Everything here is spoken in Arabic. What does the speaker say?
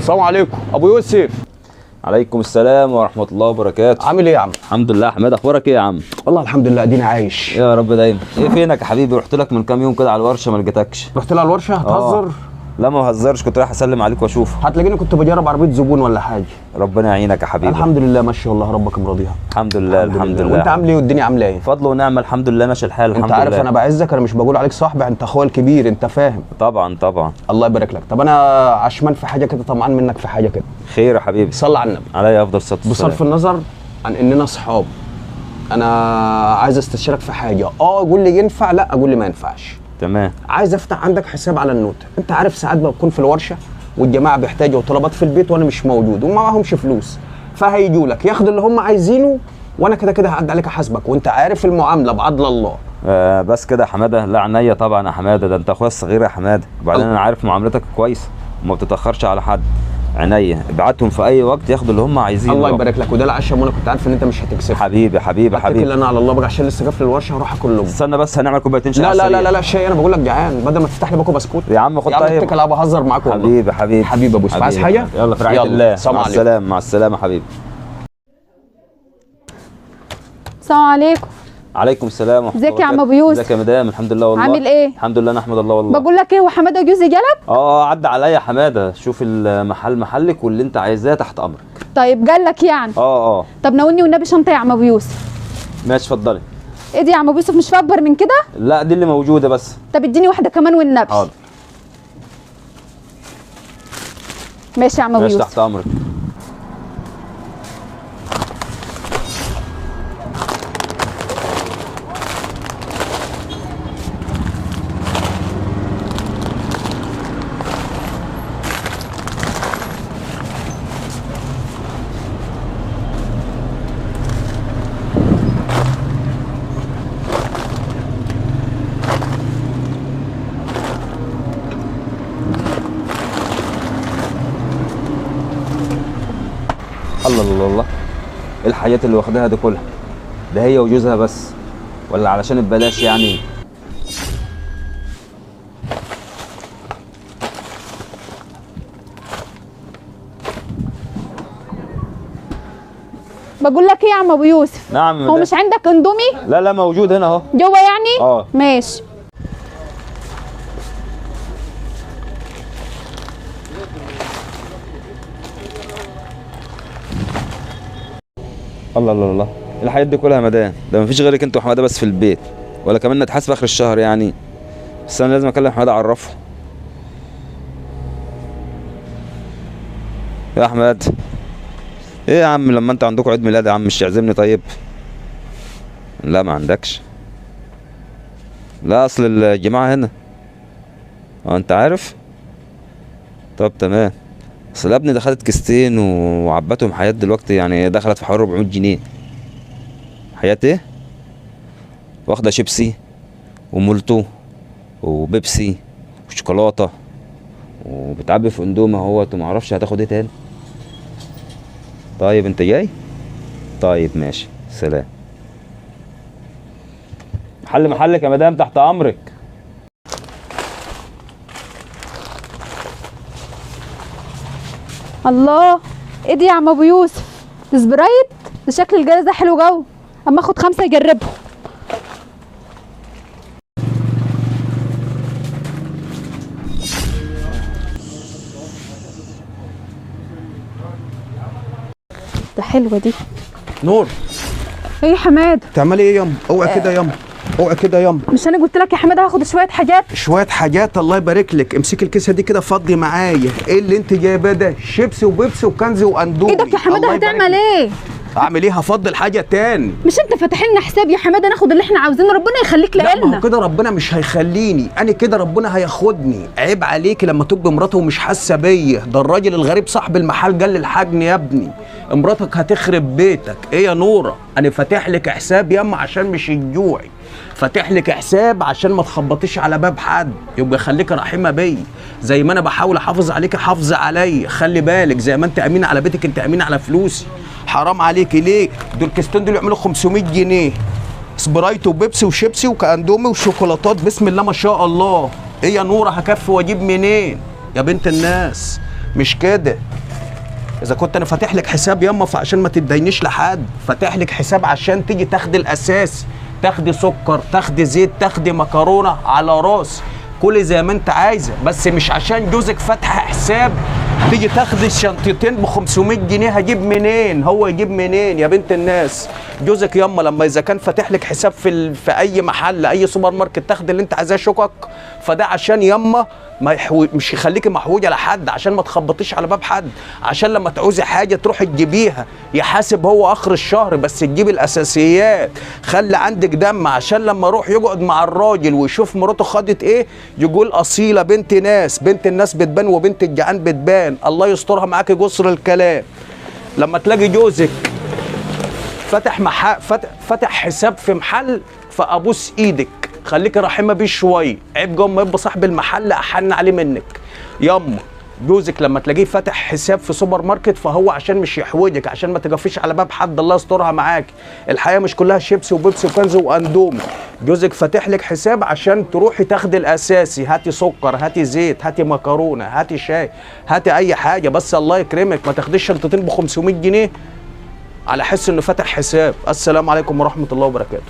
السلام عليكم ابو يوسف. عليكم السلام ورحمة الله وبركاته. عامل ايه يا عم؟ الحمد لله. حماد اخبارك ايه يا عم؟ والله الحمد لله اديني عايش يا رب دايما. ايه فينك يا حبيبي؟ رحت لك من كام يوم كده على الورشة ما لقيتكش. رحت لها الورشه؟ هتهزر؟ لا ما بهزرش، كنت رايح اسلم عليك واشوفك. هتلاقيني كنت بجرب عربيه زبون ولا حاجه. ربنا يعينك يا حبيبي. الحمد لله ماشي والله ربك مرضيها. الحمد لله الحمد لله. وانت عامل ايه والدنيا عامله ايه؟ فضل ونعمه الحمد لله ماشي الحال الحمد لله. انت عارف انا بعزك، انا مش بقول عليك صاحبي، انت اخويا الكبير انت فاهم. طبعا طبعا. الله يبارك لك. طب انا عشمان في حاجه كده، طمعان منك في حاجه كده. خير يا حبيبي. صلي على النبي. عليا افضل الصلاه والسلام. بصرف النظر عن اننا اصحاب، انا عايز استشيرك في حاجه. قول لي ينفع، لا قول لي ما ينفعش. تمام. عايز افتح عندك حساب على النوت. انت عارف ساعات بكون في الورشه والجماعه بيحتاجوا طلبات في البيت وانا مش موجود وما معهمش فلوس، فهيجوا لك ياخدوا اللي هم عايزينه وانا كده كده هعدي عليك احاسبك، وانت عارف المعامله بعدل الله. بس كده يا حماده. لا عينيا طبعا يا حماده، ده انت اخويا الصغير يا حماده، وبعدين انا عارف معاملتك كويسه وما بتتاخرش على حد. عينيا ابعتهم في اي وقت ياخدوا اللي هم عايزينه. الله يبارك لك. وده العشم وانا كنت عارف ان انت مش هتكسب. حبيبي حبيبي حبيبي. اتكل انا على الله بقى عشان لسه قافل الورشه هروح اكل لهم. استنى بس هنعمل كوبايتين شاي. لا شاي، انا بقول لك جعان بدل ما تفتح لي باكو بسكوت. يا عم خد. طيب اتكل، انا بهزر معاك والله. حبيبي حبيبي حبيبي ابو يوسف. عايز حاجه؟ يلا في رعايه الله. مع السلامه. مع السلامه حبيبي. السلام عليكم. عليكم السلام ورحمه الله. ازيك يا عم ابو يوسف؟ ازيك يا مدام؟ الحمد لله والله. عامل ايه؟ الحمد لله نحمد الله والله. بقول لك ايه، هو حماده جوزي جالك؟ عدى عليا يا حماده. شوف المحل محلك واللي انت عايزاه تحت امرك. طيب جالك يعني؟ طب ناولني والنبي شنطه يا عم ابو يوسف. ماشي اتفضلي. ايه دي يا عم ابو يوسف؟ مش في اكبر من كده؟ لا دي اللي موجوده بس. طب اديني واحده كمان والنبي. حاضر. ماشي يا عم ابو ماشي يوسف. تحت امرك. الله الله الله. ايه الحاجات اللي واخداها دي كلها؟ ده هي وجوزها بس ولا علشان ببلاش يعني؟ بقول لك ايه يا عم ابو يوسف؟ نعم. هو مش عندك اندومي؟ لا موجود هنا اهو جوه يعني؟ ماشي. الله الله الله. ايه الحاجات دي كلها يا مدام؟ ده مفيش غيرك انت وحماده بس في البيت، ولا كمان نتحاسب اخر الشهر يعني؟ بس انا لازم اكلم حماده اعرفه. يا احمد ايه يا عم، لما انت عندكم عيد ميلاد يا عم مش تعزمني طيب؟ لا ما عندكش. لا اصل الجماعه هنا. انت عارف. طب تمام. اصل ابني دخلت كيستين وعبتهم حياة دلوقتي، يعني دخلت في حوالي 400 جنيه. حياة ايه؟ واخده شيبسي ومولتو وبيبسي وشوكولاته وبتعبي في اندومي اهوت، وما اعرفش هتاخد ايه تاني. طيب انت جاي؟ طيب ماشي سلام. محلك يا مدام تحت امرك. الله، ايه دي يا عم ابو يوسف؟ سبرايت؟ ده شكل الجهاز ده حلو جو، اما اخد 5 اجربهم. ده حلوه دي. نور. ايه يا حماد؟ بتعملي ايه ياما؟ اوعي كده ياما، اوعي كده ياما. مش انا قلت لك يا حماد هاخد شويه حاجات؟ شويه حاجات؟ الله يبارك لك. امسكي الكيسه دي كده فضي معايا. ايه اللي انت جايباه ده؟ شيبسي وبيبسي وكنز واندومي. ايدك يا حماد، هتعمل ايه؟ اعمل ايه؟ هفضل حاجه تاني. مش انت فاتح لنا حساب يا حماده ناخد اللي احنا عاوزينه؟ ربنا يخليك لا لنا. ما هو كده ربنا مش هيخليني، انا كده ربنا هياخدني. عيب عليكي لما تبقى مراته ومش حاسه بيا. ده الراجل الغريب صاحب المحل قال للحاج يا ابني مراتك هتخرب بيتك. ايه يا نوره؟ انا فاتح لك حساب ياما عشان مش الجوعي، فاتح لك حساب عشان ما تخبطيش على باب حد. يبقى خليكي رحيمه بيا زي ما انا بحاول احافظ عليكي حافظه عليا. خلي بالك زي ما انت امينه على بيتك انت امينه على فلوسي. حرام عليكي. ليه؟ دول الكيستين دول يعملوا 500 جنيه سبرايت وبيبسي وشيبسي وكاندومي وشوكولاتات. بسم الله ما شاء الله. ايه يا نوره؟ هكفي واجيب منين يا بنت الناس؟ مش كده. اذا كنت انا فاتح لك حساب ياما فعشان ما تدينيش لحد، فاتح لك حساب عشان تيجي تاخدي الاساس، تاخدي سكر، تاخدي زيت، تاخدي مكرونه على راس، كل زي ما انت عايزه، بس مش عشان جوزك فاتحه حساب تيجي تاخدي الشنطتين ب 500 جنيه. هجيب منين؟ هو يجيب منين يا بنت الناس؟ جوزك ياما لما اذا كان فاتح لك حساب في اي محل، اي سوبر ماركت، تاخدي اللي انت عايزاه شقق، فده عشان ياما ما مش يخليكي محوجه لحد، عشان ما تخبطيش على باب حد، عشان لما تعوزي حاجه تروحي تجيبيها، يحاسب هو اخر الشهر، بس تجيبي الاساسيات. خلي عندك دم عشان لما يروح يقعد مع الراجل ويشوف مراته خدت ايه يقول اصيله بنت ناس. بنت الناس بتبان وبنت الجعان بتبان. الله يسترها معاكي جسر الكلام. لما تلاقي جوزك فتح حساب في محل، فابوس ايدك خليكي رحيمه بيه شويه، عيب جوه ما يبقى صاحب المحل احن عليه منك. ياما جوزك لما تلاقيه فاتح حساب في سوبر ماركت فهو عشان مش يحوجك، عشان ما تقفيش على باب حد. الله يسترها معاكي. الحياه مش كلها شيبسي وبيبسي وكنز واندومي. جوزك فاتح لك حساب عشان تروحي تاخدي الاساسي، هاتي سكر، هاتي زيت، هاتي مكرونه، هاتي شاي، هاتي اي حاجه، بس الله يكرمك ما تاخديش شنطتين ب 500 جنيه على حس انه فاتح حساب. السلام عليكم ورحمه الله وبركاته.